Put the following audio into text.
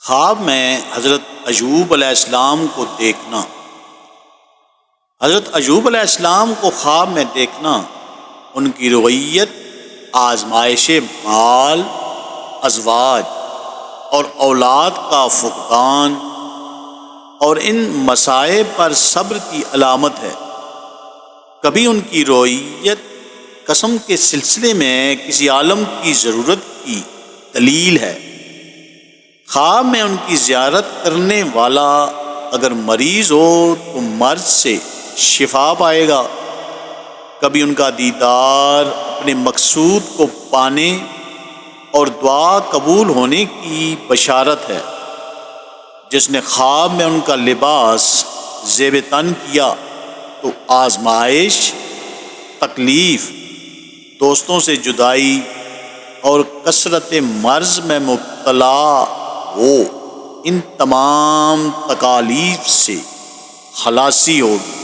خواب میں حضرت ایوب علیہ السلام کو دیکھنا۔ حضرت ایوب علیہ السلام کو خواب میں دیکھنا ان کی رویت آزمائش مال، ازواج اور اولاد کا فقدان اور ان مصائب پر صبر کی علامت ہے۔ کبھی ان کی رویت قسم کے سلسلے میں کسی عالم کی ضرورت کی دلیل ہے۔ خواب میں ان کی زیارت کرنے والا اگر مریض ہو تو مرض سے شفا پائے گا۔ کبھی ان کا دیدار اپنے مقصود کو پانے اور دعا قبول ہونے کی بشارت ہے۔ جس نے خواب میں ان کا لباس زیب تن کیا تو آزمائش، تکلیف، دوستوں سے جدائی اور کثرت مرض میں مبتلا ہو، ان تمام تکالیف سے خلاصی ہوگی۔